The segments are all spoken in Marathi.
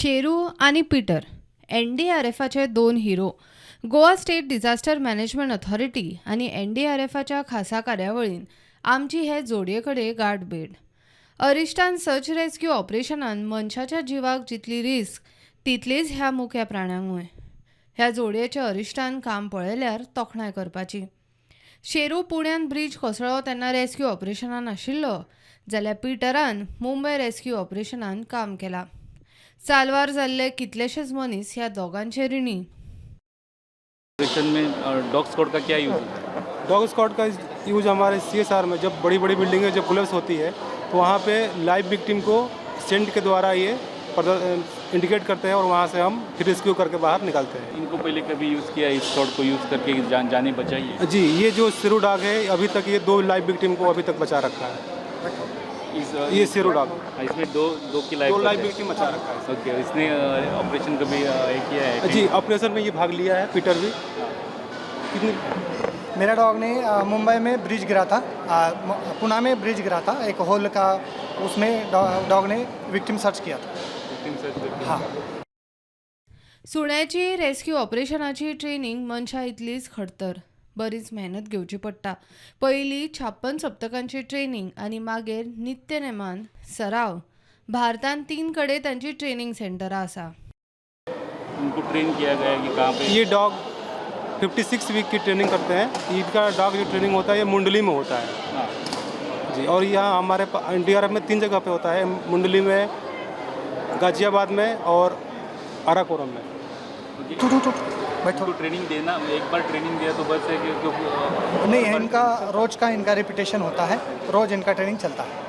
शेरू आणि पीटर NDRFचे दोन hero Goa state disaster management authority आणि NDRFच्या खासा कार्यावळीन आमची हे जोडयेकडे गाठ भेट. अरिश्टान सर्च रेस्क्यू ऑपरेशनान मनशाच्या जिवाक जितली रिस्क तितलीच ह्या मुख्या प्राण्यांकूय. ह्या जोडयेचे अरिश्टान काम पळयल्यार तोखणाय करपाची. शेरू पुण्यान ब्रिज कोसळ्ळो तेन्ना रेस्क्यू ऑपरेशनान आशिल्लो, जाल्यार पीटरान मुंबय रेस्क्यू ऑपरेशनान काम केलां. साल्वार जाल्ले कितलेशेच मनीस ह्या दोगांचे रिणी. ऑपरेशन में डॉग स्क्वाड का क्या यूज़ है? डॉग स्क्वाड का यूज हमारे CSR में जब बड़ी बड़ी बिल्डिंगें जब कोलैप्स होती है तो वहाँ पे लाइव विक्टिम को सेंट के द्वारा ये इंडिकेट करते हैं और वहाँ से हम फिर रेस्क्यू करके बाहर निकालते हैं. इनको पहले कभी यूज़ किया इस स्क्वाड को यूज़ करके जाने बचाई है? जी, ये जो शेरू डॉग है अभी तक ये 2 लाइव विक्टिम को अभी तक बचा रखा है. ये शेरू डॉग इसमें दो की लाइफ 2 लाइव विक्टिम बचा रखा है. ओके, इसने ऑपरेशन कभी किया है? जी, ऑपरेशन में ये भाग लिया है पीटर भी. कितनी मेरा डॉग ने मुंबई में ब्रिज गिरा था, पुणे में ब्रिज गिरा था, एक होल का, उसमें डॉग ने विक्टिम सर्च किया था. हाँ. सुण्याची रेस्क्यू ऑपरेशनाची ट्रेनिंग मनशा इतलीच खडतर. बरीच मेहनत घेवची पडटा. पयलीं 56 सप्तकांची ट्रेनिंग आणि मागीर नित्य नेमान सराव. भारतान 3 कडे तांची ट्रेनिंग सेंटरां आसा. उनको ट्रेन किया गया है कि कहाँ पे? ये डॉग 56 वीक की ट्रेनिंग करते हैं. इनका डॉग जो ट्रेनिंग होता है ये मुंडली में होता है. हाँ. जी, और यहाँ हमारे NDRF में 3 जगह पे होता है, मुंडली में, गाजियाबाद में और अराकोरम में. बैठो. ट्रेनिंग देना, एक बार ट्रेनिंग दिया तो बस है कि नहीं, इनका रोज का इनका रिपीटेशन होता है, रोज इनका ट्रेनिंग चलता है.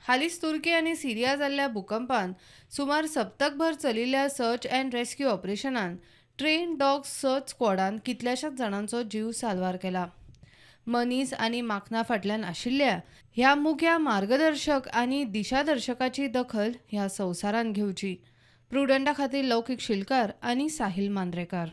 हालींच तुर्की आणि सिरिया जाल्ल्या भूकंपान सुमार सप्तकभर चलिल्ल्या सर्च अँड रेस्क्यू ऑपरेशनान ट्रेन डॉग सर्च स्क्वॉडान कितल्याशाच जाणांचो जीव साल्वार केला. मनीस आणि माखना फाटल्यान आशिल्ल्या ह्या मुख्या मार्गदर्शक आणि दिशादर्शकाची दखल ह्या संवसारान घेवची. प्रुडंटा खातीर लौकीक शिलकार आणि साहिल मांद्रेकार.